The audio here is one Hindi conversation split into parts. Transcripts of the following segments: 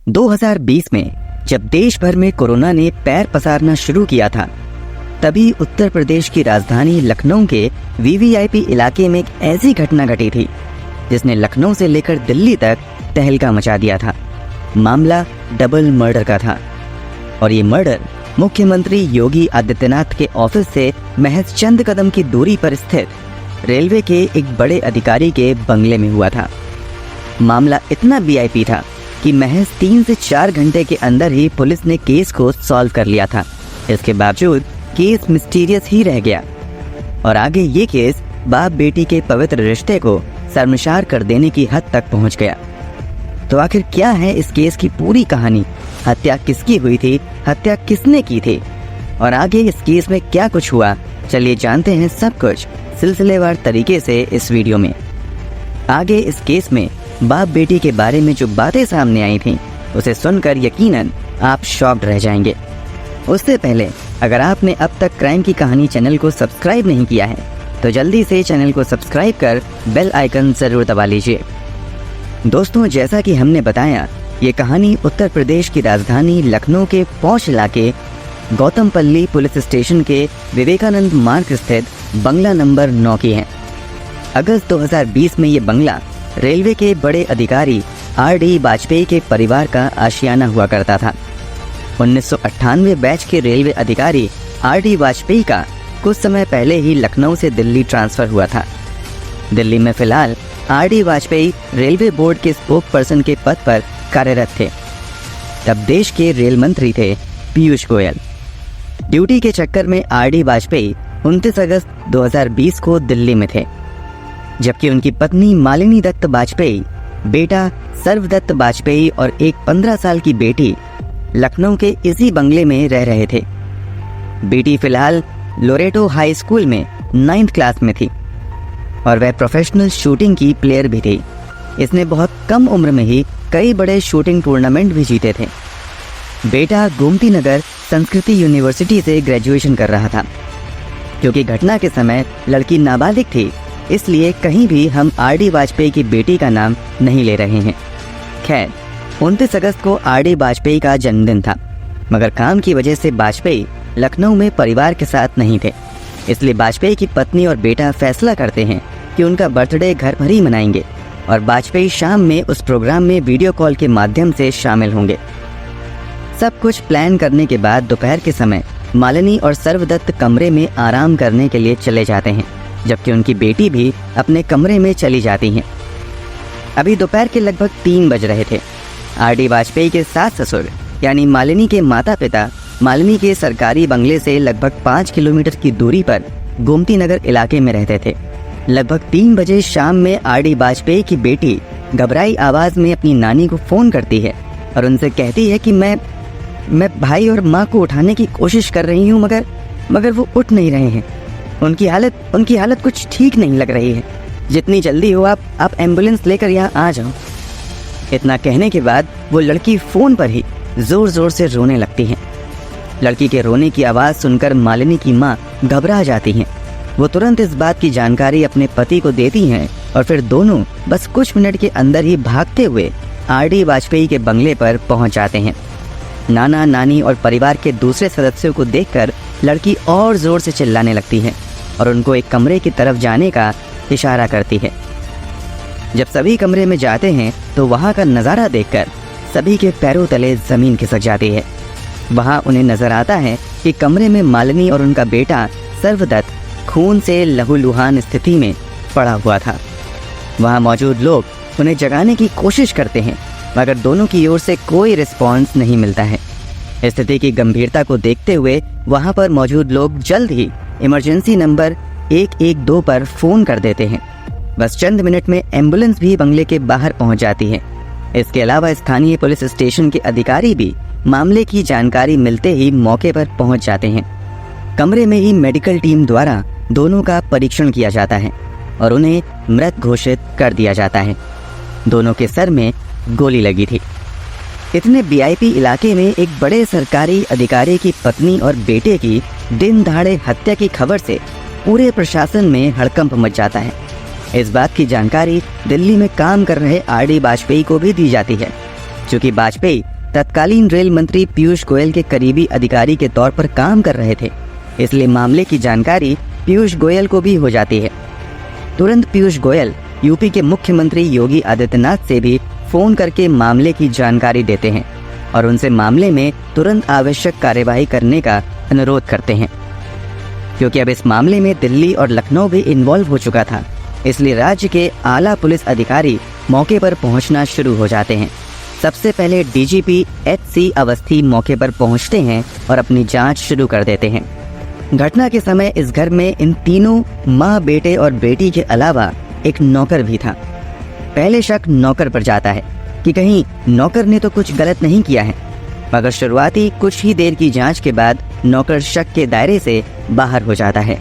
2020 में जब देश भर में कोरोना ने पैर पसारना शुरू किया था, तभी उत्तर प्रदेश की राजधानी लखनऊ के वीवीआईपी इलाके में एक ऐसी घटना घटी थी जिसने लखनऊ से लेकर दिल्ली तक तहलका मचा दिया था। मामला डबल मर्डर का था और ये मर्डर मुख्यमंत्री योगी आदित्यनाथ के ऑफिस से महज चंद कदम की दूरी पर स्थित रेलवे के एक बड़े अधिकारी के बंगले में हुआ था। मामला इतना वीआईपी था कि महज 3 से 4 घंटे के अंदर ही पुलिस ने केस को सॉल्व कर लिया था। इसके बावजूद केस मिस्टीरियस ही रह गया और आगे ये केस बाप बेटी के पवित्र रिश्ते को शर्मसार कर देने की हद तक पहुंच गया। तो आखिर क्या है इस केस की पूरी कहानी? हत्या किसकी हुई थी, हत्या किसने की थी और आगे इस केस में क्या कुछ हुआ? चलिए जानते हैं सब कुछ सिलसिलेवार तरीके से इस वीडियो में। आगे इस केस में बाप बेटी के बारे में जो बातें सामने आई थीं, उसे सुनकर यकीनन आप शॉक्ड रह जाएंगे। उससे पहले अगर आपने अब तक क्राइम की कहानी चैनल को सब्सक्राइब नहीं किया है तो जल्दी से चैनल को सब्सक्राइब कर बेल आइकन जरूर दबा लीजिए। दोस्तों, जैसा कि हमने बताया, ये कहानी उत्तर प्रदेश की राजधानी लखनऊ के पौष इलाके गौतमपल्ली पुलिस स्टेशन के विवेकानंद मार्ग स्थित बंगला नंबर 9 की है। अगस्त 2020 में ये बंगला रेलवे के बड़े अधिकारी आर.डी. वाजपेयी के परिवार का आशियाना हुआ करता था। 1998 बैच के रेलवे अधिकारी आर.डी. वाजपेयी का कुछ समय पहले ही लखनऊ से दिल्ली ट्रांसफर हुआ था। दिल्ली में फिलहाल आर.डी. वाजपेयी रेलवे बोर्ड के स्पोक पर्सन के पद पर कार्यरत थे। तब देश के रेल मंत्री थे पीयूष गोयल। ड्यूटी के चक्कर में आर.डी. वाजपेयी 29 अगस्त 2020 को दिल्ली में थे, जबकि उनकी पत्नी मालिनी दत्त वाजपेयी, बेटा सर्वदत्त वाजपेयी और एक 15 साल की बेटी लखनऊ के इसी बंगले में रह रहे थे। बेटी फिलहाल लोरेटो हाई स्कूल में 9th क्लास में थी और वह प्रोफेशनल शूटिंग की प्लेयर भी थी। इसने बहुत कम उम्र में ही कई बड़े शूटिंग टूर्नामेंट भी जीते थे। बेटा गोमती नगर संस्कृति यूनिवर्सिटी से ग्रेजुएशन कर रहा था। क्योंकि घटना के समय लड़की नाबालिग थी, इसलिए कहीं भी हम आर.डी. वाजपेयी की बेटी का नाम नहीं ले रहे हैं। खैर, 29 अगस्त को आर.डी. वाजपेयी का जन्मदिन था, मगर काम की वजह से वाजपेयी लखनऊ में परिवार के साथ नहीं थे। इसलिए वाजपेयी की पत्नी और बेटा फैसला करते हैं कि उनका बर्थडे घर पर ही मनाएंगे और वाजपेयी शाम में उस प्रोग्राम में वीडियो कॉल के माध्यम से शामिल होंगे। सब कुछ प्लान करने के बाद दोपहर के समय मालिनी और सर्वदत्त कमरे में आराम करने के लिए चले जाते हैं, जबकि उनकी बेटी भी अपने कमरे में चली जाती हैं। अभी दोपहर के लगभग 3 बज रहे थे। आर.डी. वाजपेयी के सास ससुर यानी मालिनी के माता पिता मालिनी के सरकारी बंगले से लगभग 5 किलोमीटर की दूरी पर गोमती नगर इलाके में रहते थे। लगभग 3 बजे शाम में आर.डी. वाजपेयी की बेटी घबराई आवाज में अपनी नानी को फोन करती है और उनसे कहती है कि मैं भाई और माँ को उठाने की कोशिश कर रही हूँ, मगर वो उठ नहीं रहे हैं। उनकी हालत कुछ ठीक नहीं लग रही है। जितनी जल्दी हो आप एम्बुलेंस लेकर यहाँ आ जाओ। इतना कहने के बाद वो लड़की फोन पर ही जोर जोर से रोने लगती है। लड़की के रोने की आवाज़ सुनकर मालिनी की माँ घबरा जाती हैं। वो तुरंत इस बात की जानकारी अपने पति को देती हैं और फिर दोनों बस कुछ मिनट के अंदर ही भागते हुए आर.डी. वाजपेयी के बंगले पर पहुंच जाते हैं। नाना नानी और परिवार के दूसरे सदस्यों को देखकर लड़की और जोर से चिल्लाने लगती है और उनको एक कमरे की तरफ जाने का इशारा करती है। जब सभी कमरे में जाते हैं तो वहाँ का नज़ारा देखकर सभी के पैरों तले ज़मीन खिसक जाती है। वहाँ उन्हें नजर आता है कि कमरे में मालिनी और उनका बेटा सर्वदत्त खून से लहूलुहान स्थिति में पड़ा हुआ था। वहाँ मौजूद लोग उन्हें जगाने की कोशिश करते हैं, मगर दोनों की ओर से कोई रिस्पॉन्स नहीं मिलता है। स्थिति की गंभीरता को देखते हुए वहाँ पर मौजूद लोग जल्द ही इमरजेंसी नंबर 112 पर फ़ोन कर देते हैं। बस चंद मिनट में एम्बुलेंस भी बंगले के बाहर पहुँच जाती है। इसके अलावा स्थानीय पुलिस स्टेशन के अधिकारी भी मामले की जानकारी मिलते ही मौके पर पहुंच जाते हैं। कमरे में ही मेडिकल टीम द्वारा दोनों का परीक्षण किया जाता है और उन्हें मृत घोषित कर दिया जाता है। दोनों के सर में गोली लगी थी। इतने वीआईपी इलाके में एक बड़े सरकारी अधिकारी की पत्नी और बेटे की दिन दहाड़े हत्या की खबर से पूरे प्रशासन में हड़कंप मच जाता है। इस बात की जानकारी दिल्ली में काम कर रहे आर.डी. वाजपेयी को भी दी जाती है। चूँकि वाजपेयी तत्कालीन रेल मंत्री पीयूष गोयल के करीबी अधिकारी के तौर पर काम कर रहे थे, इसलिए मामले की जानकारी पीयूष गोयल को भी हो जाती है। तुरंत पीयूष गोयल यूपी के मुख्यमंत्री योगी आदित्यनाथ से भी फोन करके मामले की जानकारी देते हैं और उनसे मामले में तुरंत आवश्यक कार्यवाही करने का अनुरोध करते हैं। क्योंकि अब इस मामले में दिल्ली और लखनऊ भी इन्वॉल्व हो चुका था, इसलिए राज्य के आला पुलिस अधिकारी मौके पर पहुंचना शुरू हो जाते हैं। सबसे पहले डीजीपी एच.सी. अवस्थी मौके पर पहुंचते हैं और अपनी जांच शुरू कर देते हैं। घटना के समय इस घर में इन तीनों माँ, बेटे और बेटी के अलावा एक नौकर भी था। पहले शक नौकर पर जाता है कि कहीं नौकर ने तो कुछ गलत नहीं किया है, मगर शुरुआती कुछ ही देर की जांच के बाद नौकर शक के दायरे से बाहर हो जाता है।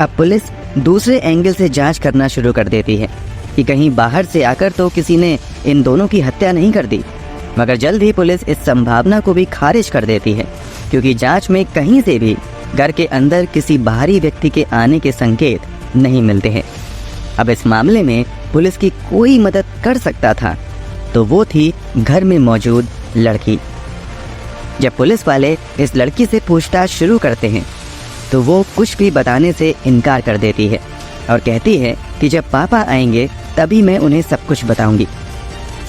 अब पुलिस दूसरे एंगल से जांच करना शुरू कर देती है कि कहीं बाहर से आकर तो किसी ने इन दोनों की हत्या नहीं कर दी, मगर जल्द ही पुलिस इस संभावना को भी खारिज कर देती है, क्योंकि जांच में कहीं से भी घर के अंदर किसी बाहरी व्यक्ति के आने के संकेत नहीं मिलते हैं। अब इस मामले में पुलिस की कोई मदद कर सकता था तो वो थी घर में मौजूद लड़की। जब पुलिस वाले इस लड़की से पूछताछ शुरू करते हैं तो वो कुछ भी बताने से इनकार कर देती है और कहती है कि जब पापा आएंगे तभी मैं उन्हें सब कुछ बताऊंगी।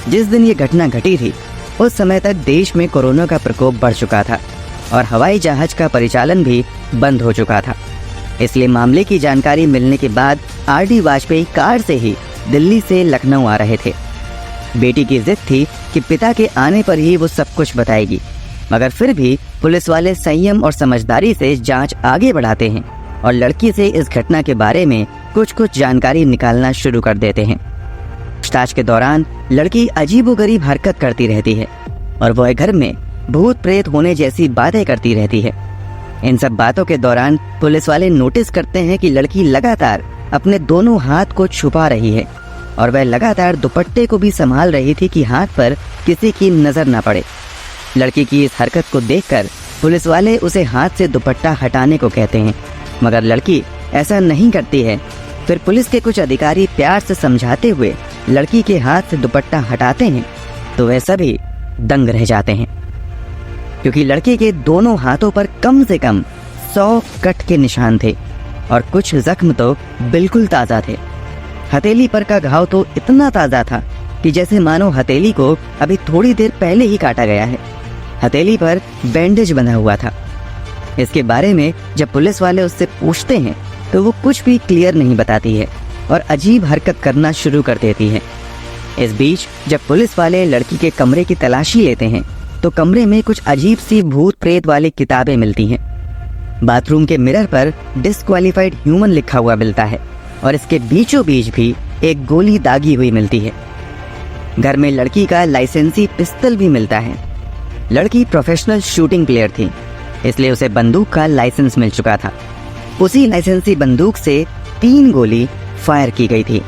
जिस दिन ये घटना घटी थी उस समय तक देश में कोरोना का प्रकोप बढ़ चुका था और हवाई जहाज का परिचालन भी बंद हो चुका था। इसलिए मामले की जानकारी मिलने के बाद आर.डी. वाजपेयी कार से ही दिल्ली से लखनऊ आ रहे थे। बेटी की जिद थी कि पिता के आने पर ही वो सब कुछ बताएगी, मगर फिर भी पुलिस वाले संयम और समझदारी से जांच आगे बढ़ाते हैं और लड़की से इस घटना के बारे में कुछ जानकारी निकालना शुरू कर देते हैं। पूछताछ के दौरान लड़की अजीबोगरीब हरकत करती रहती है और वह घर में भूत प्रेत होने जैसी बातें करती रहती है। इन सब बातों के दौरान पुलिस वाले नोटिस करते हैं कि लड़की लगातार अपने दोनों हाथ को छुपा रही है और वह लगातार दुपट्टे को भी संभाल रही थी कि हाथ पर किसी की नजर न पड़े। लड़की की इस हरकत को देखकर पुलिस वाले उसे हाथ से दुपट्टा हटाने को कहते हैं, मगर लड़की ऐसा नहीं करती है। फिर पुलिस के कुछ अधिकारी प्यार से समझाते हुए लड़की के हाथ से दुपट्टा हटाते हैं तो वह सभी दंग रह जाते हैं, क्योंकि लड़की के दोनों हाथों पर कम से कम 100 कट के निशान थे और कुछ जख्म तो बिल्कुल ताज़ा थे। हथेली पर का घाव तो इतना ताज़ा था कि जैसे मानो हथेली को अभी थोड़ी देर पहले ही काटा गया है। हथेली पर बैंडेज बंधा हुआ था। इसके बारे में जब पुलिस वाले उससे पूछते हैं तो वो कुछ भी क्लियर नहीं बताती है और अजीब हरकत करना शुरू कर देती है। इस बीच जब पुलिस वाले लड़की के कमरे की तलाशी लेते हैं तो कमरे में कुछ अजीब सी भूत प्रेत वाली किताबें मिलती हैं। बाथरूम के मिरर पर डिस्क्वालीफाइड ह्यूमन लिखा हुआ मिलता है और इसके बीचों बीच भी एक गोली दागी हुई मिलती है। घर में लड़की का लाइसेंसी पिस्तल भी मिलता है। लड़की प्रोफेशनल शूटिंग प्लेयर थी, इसलिए उसे बंदूक का लाइसेंस मिल चुका था। उसी लाइसेंसी बंदूक से 3 गोली फायर की गई थी।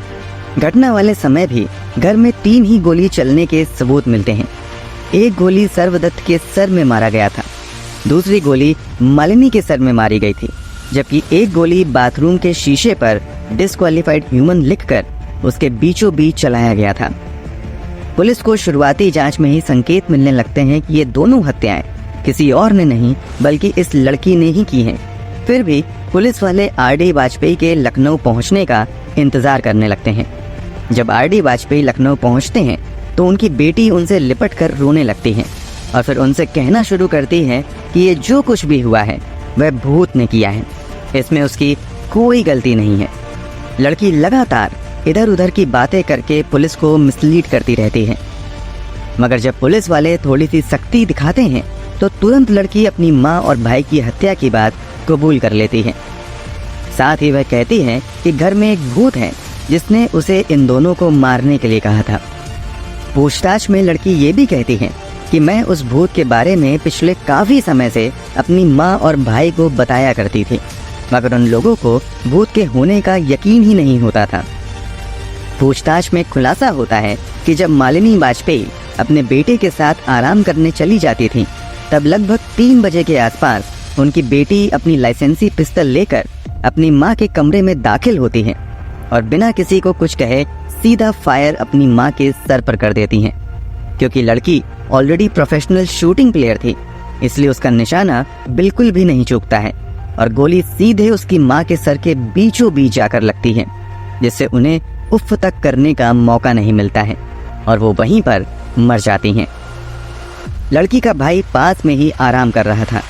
घटना वाले समय भी घर में 3 ही गोली चलने के सबूत मिलते हैं। एक गोली सर्वदत्त के सर में मारा गया था, दूसरी गोली मालिनी के सर में मारी गई थी, जबकि एक गोली बाथरूम के शीशे पर डिस्क्वालीफाइड ह्यूमन लिखकर उसके बीचों बीच चलाया गया था। पुलिस को शुरुआती जांच में ही संकेत मिलने लगते हैं कि ये दोनों हत्याएं किसी और ने नहीं बल्कि इस लड़की ने ही की हैं। फिर भी पुलिस वाले आर.डी. वाजपेयी के लखनऊ पहुंचने का इंतजार करने लगते हैं। जब आर.डी. वाजपेयी लखनऊ पहुंचते हैं तो उनकी बेटी उनसे लिपट कर रोने लगती है और फिर उनसे कहना शुरू करती है कि ये जो कुछ भी हुआ है वह भूत ने किया है, इसमें उसकी कोई गलती नहीं है। लड़की लगातार इधर उधर की बातें करके पुलिस को मिसलीड करती रहती है, मगर जब पुलिस वाले थोड़ी सी सख्ती दिखाते हैं तो तुरंत लड़की अपनी माँ और भाई की हत्या की बात कबूल कर लेती है। साथ ही वह कहती है कि घर में एक भूत है जिसने उसे इन दोनों को मारने के लिए कहा था। पूछताछ में लड़की ये भी कहती है कि मैं उस भूत के बारे में पिछले काफी समय से अपनी माँ और भाई को बताया करती थी, मगर उन लोगों को भूत के होने का यकीन ही नहीं होता था। पूछताछ में खुलासा होता है कि जब मालिनी वाजपेयी अपने बेटे के साथ आराम करने चली जाती थी तब लगभग 3 बजे के आसपास उनकी बेटी अपनी लाइसेंसी पिस्तल लेकर अपनी माँ के कमरे में दाखिल होती है और बिना किसी को कुछ कहे सीधा फायर अपनी माँ के सर पर कर देती हैं। क्योंकि लड़की ऑलरेडी प्रोफेशनल शूटिंग प्लेयर थी, इसलिए उसका निशाना बिल्कुल भी नहीं चूकता है और गोली सीधे उसकी माँ के सर के बीचों बीच जाकर लगती है, जिससे उन्हें उफ तक करने का मौका नहीं मिलता है और वो वहीं पर मर जाती हैं। लड़की का भाई पास में ही आराम कर रहा था।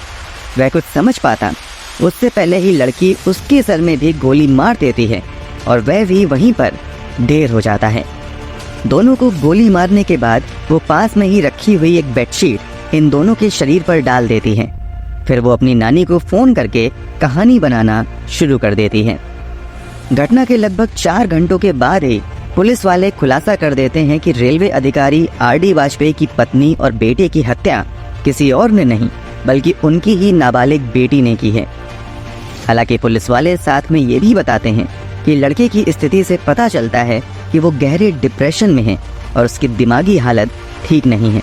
वह कुछ समझ पाता उससे पहले ही लड़की उसके सर में भी गोली मार देती है और वह भी वहीं पर ढेर हो जाता है। दोनों को गोली मारने के बाद वो पास में ही रखी हुई एक बेडशीट इन दोनों के शरीर पर डाल देती है। फिर वो अपनी नानी को फोन करके कहानी बनाना शुरू कर देती है। घटना के लगभग 4 घंटों के बाद ही पुलिस वाले खुलासा कर देते हैं कि रेलवे अधिकारी आर.डी. वाजपेयी की पत्नी और बेटे की हत्या किसी और ने नहीं बल्कि उनकी ही नाबालिग बेटी ने की है। हालांकि पुलिस वाले साथ में ये भी बताते हैं कि लड़के की स्थिति से पता चलता है कि वो गहरे डिप्रेशन में है और उसकी दिमागी हालत ठीक नहीं है।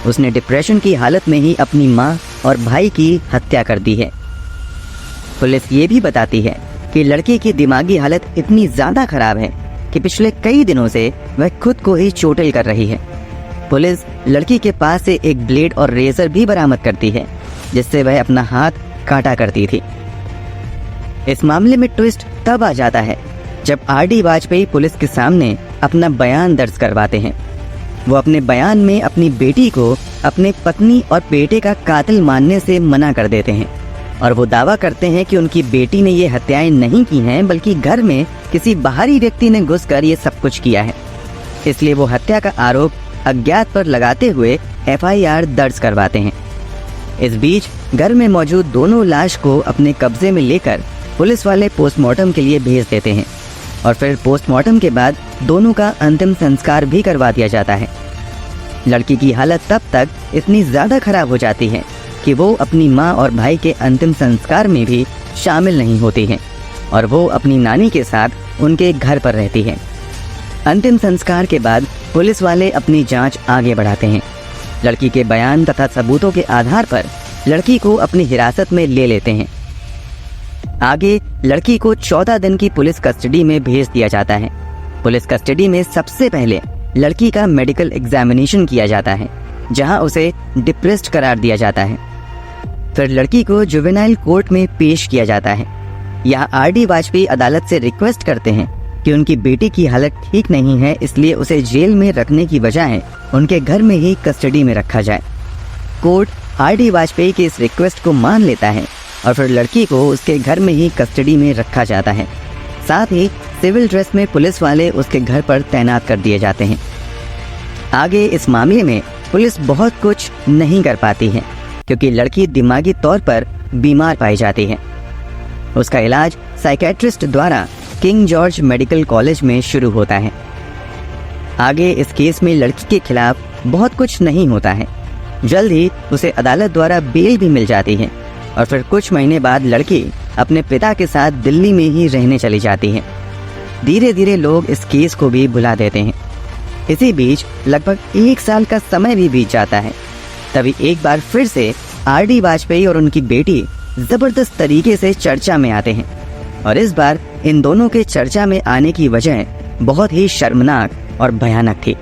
उसने डिप्रेशन की हालत में ही अपनी माँ और भाई की हत्या कर दी है। पुलिस ये भी बताती है कि लड़के की दिमागी हालत इतनी ज़्यादा खराब है कि पिछले कई दिनों से वह खुद को ही चोटिल कर रही है। पुलिस लड़की के पास से एक ब्लेड और रेजर भी बरामद करती है, जिससे वह अपना हाथ काटा करती थी। इस मामले में ट्विस्ट तब आ जाता है जब आर.डी. वाजपेयी पुलिस के सामने अपना बयान दर्ज करवाते हैं। वो अपने बयान में अपनी बेटी को अपने पत्नी और बेटे का कातिल मानने से मना कर देते हैं और वो दावा करते हैं कि उनकी बेटी ने ये हत्याएं नहीं की हैं बल्कि घर में किसी बाहरी व्यक्ति ने घुसकर ये सब कुछ किया है। इसलिए वो हत्या का आरोप अज्ञात पर लगाते हुए एफआईआर दर्ज करवाते हैं। इस बीच घर में मौजूद दोनों लाश को अपने कब्जे में लेकर पुलिस वाले पोस्टमार्टम के लिए भेज देते हैं और फिर पोस्टमार्टम के बाद दोनों का अंतिम संस्कार भी करवा दिया जाता है। लड़की की हालत तब तक इतनी ज़्यादा खराब हो जाती है कि वो अपनी माँ और भाई के अंतिम संस्कार में भी शामिल नहीं होती है और वो अपनी नानी के साथ उनके घर पर रहती है। अंतिम संस्कार के बाद पुलिस वाले अपनी जांच आगे बढ़ाते हैं। लड़की के बयान तथा सबूतों के आधार पर लड़की को अपनी हिरासत में ले लेते हैं। आगे लड़की को 14 दिन की पुलिस कस्टडी में भेज दिया जाता है। पुलिस कस्टडी में सबसे पहले लड़की का मेडिकल एग्जामिनेशन किया जाता है, जहां उसे डिप्रेस्ड करार दिया जाता है। फिर लड़की को जुवेनाइल कोर्ट में पेश किया जाता है। यहाँ आर.डी. वाजपेयी अदालत से रिक्वेस्ट करते हैं कि उनकी बेटी की हालत ठीक नहीं है, इसलिए उसे जेल में रखने की बजाय उनके घर में ही कस्टडी में रखा जाए। Court RD. वाजपेयी की इस रिक्वेस्ट को मान लेता है और फिर लड़की को उसके घर में ही कस्टडी में रखा जाता है। साथ ही सिविल ड्रेस में पुलिस वाले उसके घर पर तैनात कर दिए जाते हैं। आगे इस मामले में पुलिस बहुत कुछ नहीं कर पाती है क्योंकि लड़की दिमागी तौर पर बीमार पाई जाती है। उसका इलाज साइकेट्रिस्ट द्वारा किंग जॉर्ज मेडिकल कॉलेज में शुरू होता है। आगे इस केस में लड़की के खिलाफ बहुत कुछ नहीं होता है। जल्द ही उसे अदालत द्वारा बेल भी मिल जाती है और फिर कुछ महीने बाद लड़की अपने पिता के साथ दिल्ली में ही रहने चली जाती है। धीरे धीरे लोग इस केस को भी भुला देते हैं। इसी बीच लगभग 1 साल का समय भी बीत जाता है। तभी एक बार फिर से आर.डी. वाजपेयी और उनकी बेटी जबरदस्त तरीके से चर्चा में आते हैं और इस बार इन दोनों के चर्चा में आने की वजह बहुत ही शर्मनाक और भयानक थी।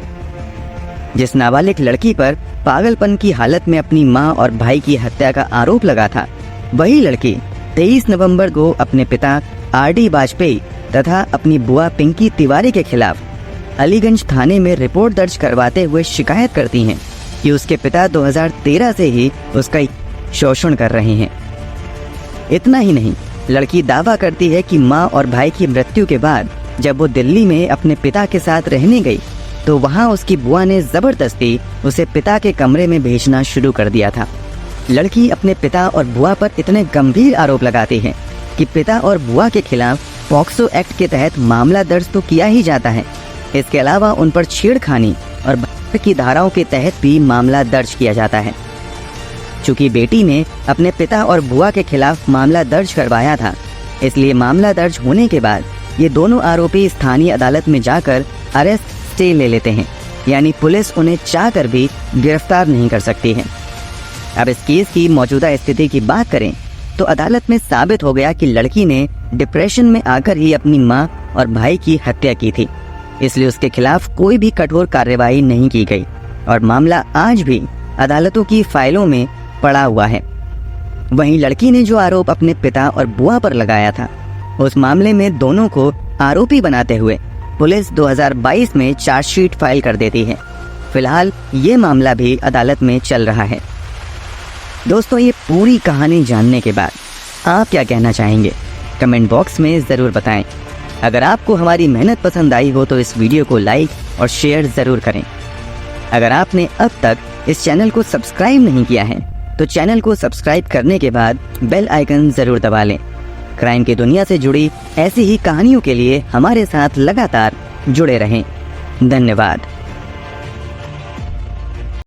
जिस नाबालिग लड़की पर पागलपन की हालत में अपनी माँ और भाई की हत्या का आरोप लगा था, वही लड़की 23 नवंबर को अपने पिता आर.डी. वाजपेयी तथा अपनी बुआ पिंकी तिवारी के खिलाफ अलीगंज थाने में रिपोर्ट दर्ज करवाते हुए शिकायत करती हैं कि उसके पिता 2013 से ही उसका शोषण कर रहे हैं। इतना ही नहीं, लड़की दावा करती है कि माँ और भाई की मृत्यु के बाद जब वो दिल्ली में अपने पिता के साथ रहने गई तो वहाँ उसकी बुआ ने जबरदस्ती उसे पिता के कमरे में भेजना शुरू कर दिया था। लड़की अपने पिता और बुआ पर इतने गंभीर आरोप लगाती है कि पिता और बुआ के खिलाफ पॉक्सो एक्ट के तहत मामला दर्ज तो किया ही जाता है, इसके अलावा उन पर छेड़खानी और बलात्कार की धाराओं के तहत भी मामला दर्ज किया जाता है। चूंकि बेटी ने अपने पिता और बुआ के खिलाफ मामला दर्ज करवाया था, इसलिए मामला दर्ज होने के बाद ये दोनों आरोपी स्थानीय अदालत में जाकर अरेस्ट स्टे ले लेते हैं, यानी पुलिस उन्हें चाहकर भी गिरफ्तार नहीं कर सकती है। अब इस केस की मौजूदा स्थिति की बात करें तो अदालत में साबित हो गया कि लड़की ने डिप्रेशन में आकर ही अपनी माँ और भाई की हत्या की थी, इसलिए उसके खिलाफ कोई भी कठोर कार्रवाई नहीं की गई। और मामला आज भी अदालतों की फाइलों में पड़ा हुआ है। वहीं लड़की ने जो आरोप अपने पिता और बुआ पर लगाया था, उस मामले में दोनों को आरोपी बनाते हुए पुलिस 2022 में चार्जशीट फाइल कर देती है। फिलहाल ये मामला भी अदालत में चल रहा है। दोस्तों, ये पूरी कहानी जानने के बाद आप क्या कहना चाहेंगे? कमेंट बॉक्स में ज़रूर बताएं। अगर आपको हमारी मेहनत पसंद आई हो तो इस वीडियो को लाइक और शेयर ज़रूर करें। अगर आपने अब तक इस चैनल को सब्सक्राइब नहीं किया है तो चैनल को सब्सक्राइब करने के बाद बेल आइकन ज़रूर दबा लें। क्राइम की दुनिया से जुड़ी ऐसी ही कहानियों के लिए हमारे साथ लगातार जुड़े रहें। धन्यवाद।